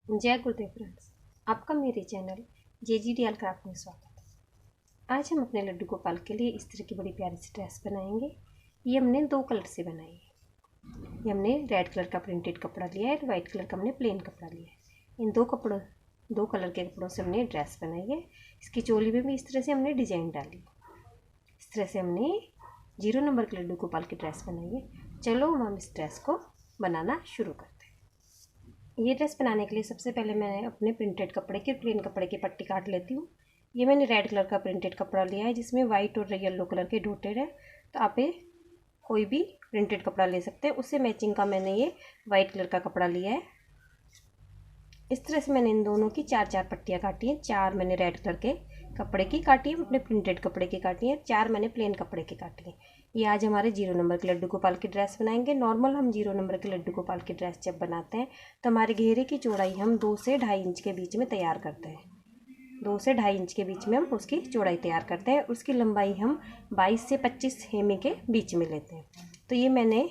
जय गुरुदेव फ्रेंड्स, आपका मेरे चैनल JGDL क्राफ्ट में स्वागत है। आज हम अपने लड्डू गोपाल के लिए इस तरह की बड़ी प्यारी सी ड्रेस बनाएंगे। ये हमने 2 कलर से बनाई है। ये हमने रेड कलर का प्रिंटेड कपड़ा लिया है और वाइट कलर का हमने प्लेन कपड़ा लिया है। इन दो कलर के कपड़ों से हमने ड्रेस बनाई है। इसकी चोली में भी इस तरह से हमने डिजाइन डाली। इस तरह से हमने 0 नंबर के लड्डू गोपाल की ड्रेस बनाई है। चलो हम इस ड्रेस को बनाना शुरू करते हैं। ये ड्रेस बनाने के लिए सबसे पहले मैं अपने प्रिंटेड कपड़े की प्लेन कपड़े की पट्टी काट लेती हूँ। ये मैंने रेड कलर का प्रिंटेड कपड़ा लिया है जिसमें वाइट और येलो कलर के डॉटेड है। तो आप कोई भी प्रिंटेड कपड़ा ले सकते हैं। उससे मैचिंग का मैंने ये वाइट कलर का कपड़ा लिया है। इस तरह से मैंने इन दोनों की 4-4 पट्टियाँ काटी हैं। 4 मैंने रेड कलर के कपड़े की काटी है, अपने प्रिंटेड कपड़े की काटी है। 4 मैंने प्लेन कपड़े की काटी है। ये आज हमारे 0 नंबर के लड्डू गोपाल की ड्रेस बनाएंगे। नॉर्मल हम 0 नंबर के लड्डू गोपाल की ड्रेस जब बनाते हैं तो हमारे घेरे की चौड़ाई हम 2 से 2.5 इंच के बीच में तैयार करते हैं। 2 से 2.5 इंच के बीच में हम उसकी चौड़ाई तैयार करते हैं। उसकी लंबाई हम 22 से 25 सेमी के बीच में लेते हैं। तो ये मैंने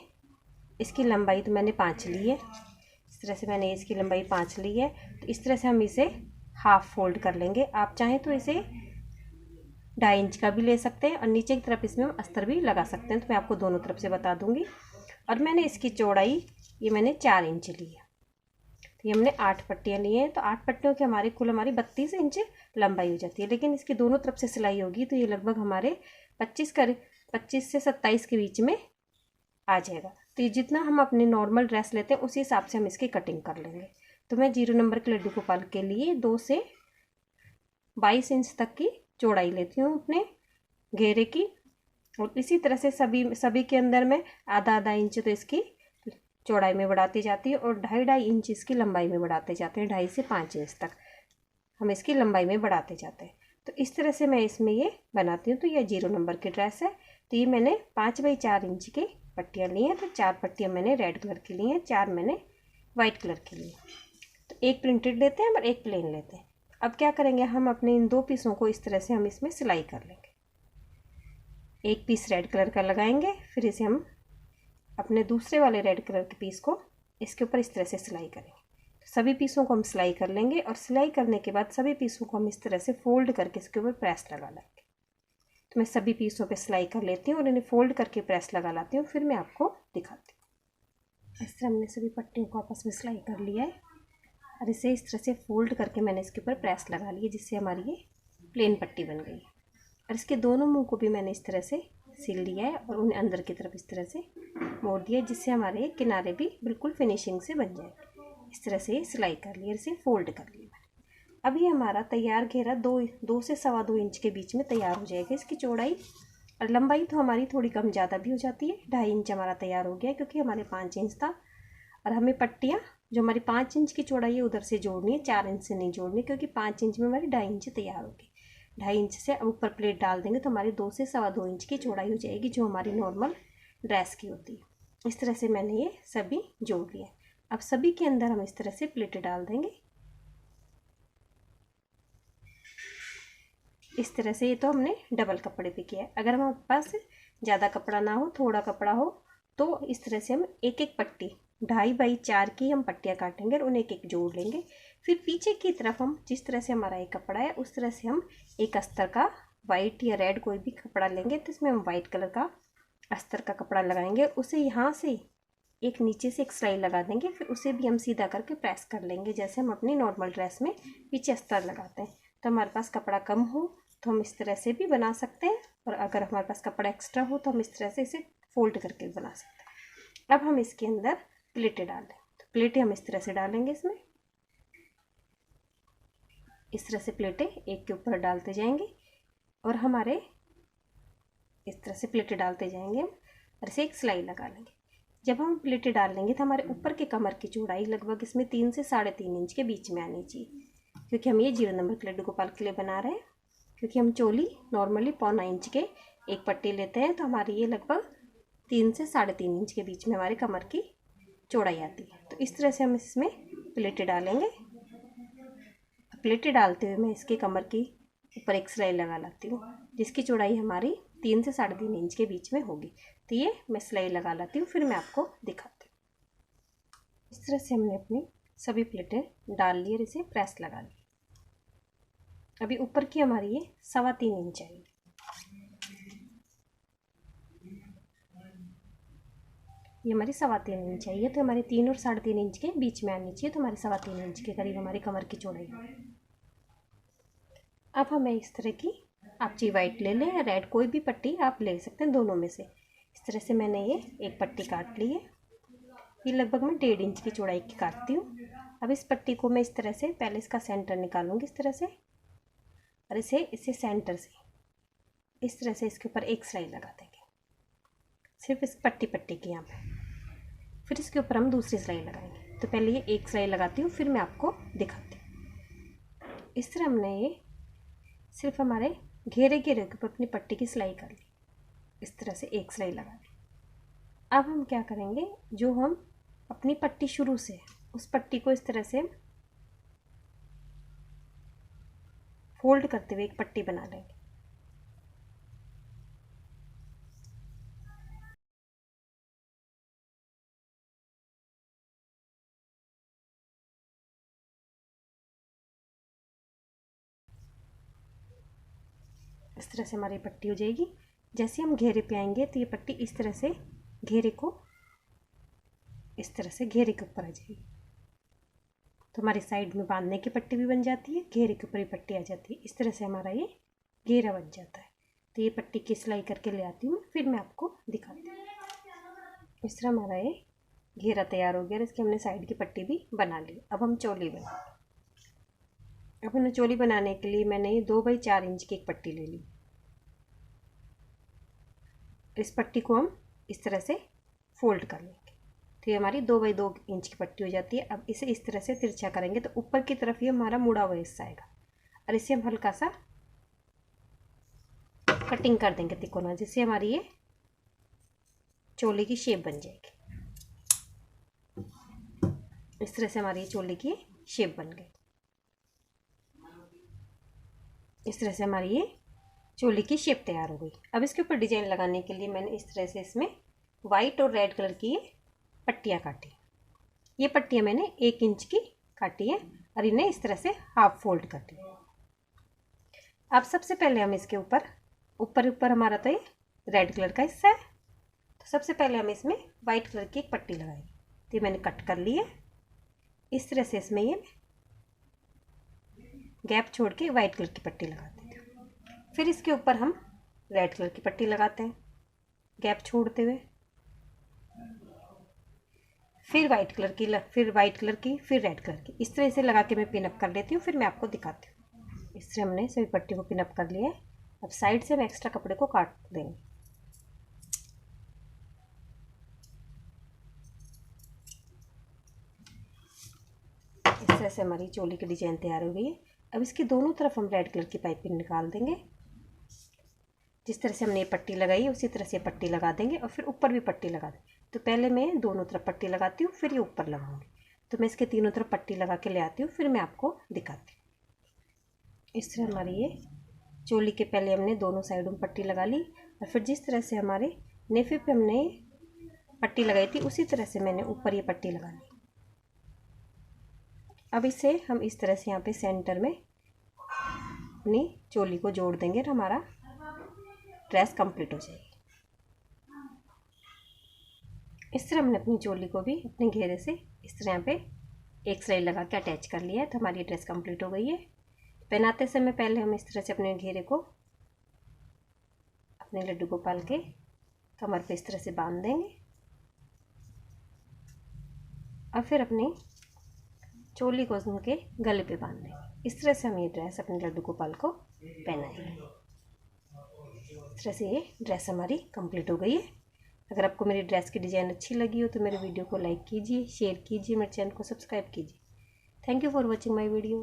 इसकी लंबाई तो मैंने 5 ली है। इस तरह से मैंने इसकी लंबाई 5 ली है। तो इस तरह से हम इसे हाफ फोल्ड कर लेंगे। आप चाहें तो इसे 2.5 इंच का भी ले सकते हैं और नीचे की तरफ इसमें हम अस्तर भी लगा सकते हैं। तो मैं आपको दोनों तरफ से बता दूंगी। और मैंने इसकी चौड़ाई ये मैंने 4 इंच ली है। तो ये हमने 8 पट्टियाँ ली हैं। तो 8 पट्टियों की हमारी 32 इंच लंबाई हो जाती है। लेकिन इसकी दोनों तरफ से सिलाई होगी तो ये लगभग हमारे 25 से 27 के बीच में आ जाएगा। तो ये जितना हम अपने नॉर्मल ड्रेस लेते हैं उसी हिसाब से हम इसकी कटिंग कर लेंगे। तो मैं 0 नंबर के लड्डू गोपाल के लिए 2 से 22 इंच तक की चौड़ाई लेती हूँ अपने घेरे की। और इसी तरह से सभी के अंदर में आधा इंच तो इसकी चौड़ाई में बढ़ाती जाती है और 2.5 इंच इसकी लंबाई में बढ़ाते जाते हैं। 2.5 से 5 इंच तक हम इसकी लंबाई में बढ़ाते जाते हैं। तो इस तरह से मैं इसमें ये बनाती हूँ। तो ये 0 नंबर की ड्रेस है। तो ये मैंने 5x4 इंच की पट्टियाँ ली हैं। तो 4 पट्टियाँ मैंने रेड कलर की ली हैं, 4 मैंने वाइट कलर की ली। तो एक प्रिंटेड लेते हैं और एक प्लेन लेते हैं। अब क्या करेंगे, हम अपने इन 2 पीसों को इस तरह से हम इसमें सिलाई कर लेंगे। एक पीस रेड कलर का लगाएंगे, फिर इसे हम अपने दूसरे वाले रेड कलर के पीस को इसके ऊपर इस तरह से सिलाई करेंगे। तो सभी पीसों को हम सिलाई कर लेंगे और सिलाई करने के बाद सभी पीसों को हम इस तरह से फोल्ड करके इसके ऊपर प्रेस लगा लेंगे। तो मैं सभी पीसों पे सिलाई कर लेती हूँ और इन्हें फोल्ड करके प्रेस लगा लाती हूँ। फिर मैं आपको दिखाती हूँ। इस तरह हमने सभी पट्टियों को आपस में सिलाई कर लिया है और इसे इस तरह से फोल्ड करके मैंने इसके ऊपर प्रेस लगा ली है, जिससे हमारी ये प्लेन पट्टी बन गई है। और इसके दोनों मुंह को भी मैंने इस तरह से सिल लिया है और उन्हें अंदर की तरफ इस तरह से मोड़ दिया, जिससे हमारे किनारे भी बिल्कुल फिनिशिंग से बन जाए। इस तरह से सिलाई कर ली और इसे फोल्ड कर लिया। अभी हमारा तैयार घेरा 2 से 2.25 इंच के बीच में तैयार हो जाएगा। इसकी चौड़ाई और लंबाई तो हमारी थोड़ी कम ज़्यादा भी हो जाती है। 2.5 इंच हमारा तैयार हो गया क्योंकि हमारे 5 इंच था। और हमें पट्टियाँ जो हमारी 5 इंच की चौड़ाई है उधर से जोड़नी है, 4 इंच से नहीं जोड़नी, क्योंकि 5 इंच में हमारी 2.5 इंच तैयार होगी। 2.5 इंच से अब ऊपर प्लेट डाल देंगे तो हमारी 2 से 2.25 इंच की चौड़ाई हो जाएगी, जो हमारी नॉर्मल ड्रेस की होती है। इस तरह से मैंने ये सभी जोड़ लिया। अब सभी के अंदर हम इस तरह से प्लेटें डाल देंगे। इस तरह से ये तो हमने डबल कपड़े पे किया है। अगर हमारे पास ज़्यादा कपड़ा ना हो, थोड़ा कपड़ा हो, तो इस तरह से हम एक एक पट्टी 2.5x4 की हम पट्टियाँ काटेंगे और उन्हें एक एक जोड़ लेंगे। फिर पीछे की तरफ हम जिस तरह से हमारा एक कपड़ा है उस तरह से हम एक अस्तर का वाइट या रेड कोई भी कपड़ा लेंगे। तो इसमें हम वाइट कलर का अस्तर का कपड़ा लगाएंगे। उसे यहाँ से एक नीचे से एक सिलाई लगा देंगे, फिर उसे भी हम सीधा करके प्रेस कर लेंगे, जैसे हम अपनी नॉर्मल ड्रेस में पीछे अस्तर लगाते हैं। तो हमारे पास कपड़ा कम हो तो हम इस तरह से भी बना सकते हैं, और अगर हमारे पास कपड़ा एक्स्ट्रा हो तो हम इस तरह से इसे फोल्ड करके बना सकते हैं। अब हम इसके अंदर प्लेटें डाल दें। तो प्लेटें हम इस तरह से डालेंगे। इसमें इस तरह से प्लेटें एक के ऊपर डालते जाएंगे और हमारे इस तरह से प्लेटें डालते जाएंगे हम, और इसे एक सिलाई लगा लेंगे। जब हम प्लेटें डाल लेंगे तो हमारे ऊपर के कमर की चौड़ाई लगभग इसमें 3 से 3.5 इंच के बीच में आनी चाहिए, क्योंकि हम ये 0 नंबर के लड्डू गोपाल के लिए बना रहे हैं। क्योंकि हम चोली नॉर्मली 1.25 इंच के एक पट्टी लेते हैं, तो हमारी ये लगभग 3 से 3.5 इंच के बीच में हमारे कमर की चौड़ाई आती है। तो इस तरह से हम इसमें प्लेटें डालेंगे। प्लेटें डालते हुए मैं इसके कमर की ऊपर एक सिलाई लगा लाती हूँ, जिसकी चौड़ाई हमारी 3 से 3.5 इंच के बीच में होगी। तो ये मैं सिलाई लगा लाती हूँ, फिर मैं आपको दिखाती हूँ। इस तरह से हमने अपनी सभी प्लेटें डाल ली और इसे प्रेस लगा ली। अभी ऊपर की हमारी ये 3.25 इंच आएगी। ये हमारी 3.25 इंच है। ये तो हमारी 3 और 3.5 इंच के बीच में आनी चाहिए, तो हमारी 3.25 इंच के करीब हमारी कमर की चौड़ाई है। अब हमें इस तरह की, आप चाहे वाइट ले लें या रेड, कोई भी पट्टी आप ले सकते हैं दोनों में से। इस तरह से मैंने ये एक पट्टी काट ली है। ये लगभग मैं 1.5 इंच की चौड़ाई की काटती हूँ। अब इस पट्टी को मैं इस तरह से पहले इसका सेंटर निकालूंगी इस तरह से, और इसे सेंटर से इस तरह से इसके ऊपर एक सिलाई लगा देंगे, सिर्फ इस पट्टी की यहाँ पे। फिर इसके ऊपर हम दूसरी सिलाई लगाएंगे। तो पहले ये एक सिलाई लगाती हूँ, फिर मैं आपको दिखाती हूँ। इस तरह हमने ये सिर्फ हमारे घेरे के ऊपर अपनी पट्टी की सिलाई कर ली। इस तरह से एक सिलाई लगा ली। अब हम क्या करेंगे, जो हम अपनी पट्टी शुरू से उस पट्टी को इस तरह से फोल्ड करते हुए एक पट्टी बना लेंगे। इस तरह से हमारी पट्टी हो जाएगी। जैसे हम घेरे पे आएंगे तो ये पट्टी इस तरह से घेरे को इस तरह से घेरे के ऊपर आ जाएगी। तो हमारी साइड में बांधने की पट्टी भी बन जाती है, घेरे के ऊपर ही पट्टी आ जाती है। इस तरह से हमारा ये घेरा बन जाता है। तो ये पट्टी की सिलाई करके ले आती हूँ, फिर मैं आपको दिखाती हूँ। इस तरह हमारा ये घेरा तैयार हो गया। इसकी हमने साइड की पट्टी भी बना ली। अब हम चोली बनाएंगे। अब हमने चोली बनाने के लिए मैंने ये 2 बाई 4 इंच की एक पट्टी ले ली। इस पट्टी को हम इस तरह से फोल्ड कर लेंगे। तो ये हमारी 2 बाई 2 इंच की पट्टी हो जाती है। अब इसे इस तरह से तिरछा करेंगे तो ऊपर की तरफ ये हमारा मुड़ा हुआ हिस्सा आएगा, और इसे हम हल्का सा कटिंग कर देंगे तिकोना, जिससे हमारी ये चोली की शेप बन जाएगी। इस तरह से हमारी चोली की शेप बन गई। इस तरह से हमारी ये चोली की शेप तैयार हो गई। अब इसके ऊपर डिजाइन लगाने के लिए मैंने इस तरह से इसमें वाइट और रेड कलर की ये पट्टियाँ काटी। ये पट्टियाँ मैंने 1 इंच की काटी है और इन्हें इस तरह से हाफ फोल्ड कर दिया। अब सबसे पहले हम इसके ऊपर हमारा तो ये रेड कलर का हिस्सा है, तो सबसे पहले हम इसमें वाइट कलर की एक पट्टी लगाएंगे। तो ये मैंने कट कर ली है। इस तरह से इसमें ये गैप छोड़ के वाइट कलर की पट्टी लगा देते हैं। फिर इसके ऊपर हम रेड कलर की पट्टी लगाते हैं गैप छोड़ते हुए, फिर वाइट कलर की, फिर रेड कलर की। इस तरह से लगा के मैं पिनअप कर लेती हूँ, फिर मैं आपको दिखाती हूँ। इस तरह हमने सभी पट्टी को पिनअप कर लिया है। अब साइड से हम एक्स्ट्रा कपड़े को काट देंगे। इस तरह से हमारी चोली की डिजाइन तैयार हो गई है। अब इसकी दोनों तरफ हम रेड कलर की पाइपिंग निकाल देंगे। जिस तरह से हमने ये पट्टी लगाई है उसी तरह से पट्टी लगा देंगे, और फिर ऊपर भी पट्टी लगा देंगे। तो पहले मैं दोनों तरफ पट्टी लगाती हूँ, फिर ये ऊपर लगाऊंगी। तो मैं इसके तीनों तरफ पट्टी लगा के ले आती हूँ, फिर मैं आपको दिखाती हूँ। इस तरह हमारी ये चोली के पहले हमने दोनों साइडों में पट्टी लगा ली, और फिर जिस तरह से हमारे नेफे पे हमने पट्टी लगाई थी उसी तरह से मैंने ऊपर ये पट्टी लगा ली। अब इसे हम इस तरह से यहाँ पे सेंटर में अपनी चोली को जोड़ देंगे और हमारा ड्रेस कंप्लीट हो जाएगी। इस तरह हमने अपनी चोली को भी अपने घेरे से इस तरह यहाँ पे एक सिलाई लगा के अटैच कर लिया है। तो हमारी ड्रेस कंप्लीट हो गई है। पहनाते समय पहले हम इस तरह से अपने घेरे को अपने लड्डू गोपाल के कमर पे इस तरह से बांध देंगे, और फिर अपनी चोली को उनके गले पे बांध देंगे। इस तरह से हम ये ड्रेस अपने लड्डू गोपाल को पहनाएंगे। इस तरह से ये ड्रेस हमारी कंप्लीट हो गई है। अगर आपको मेरी ड्रेस की डिज़ाइन अच्छी लगी हो तो मेरे वीडियो को लाइक कीजिए, शेयर कीजिए, मेरे चैनल को सब्सक्राइब कीजिए। Thank you for watching my video.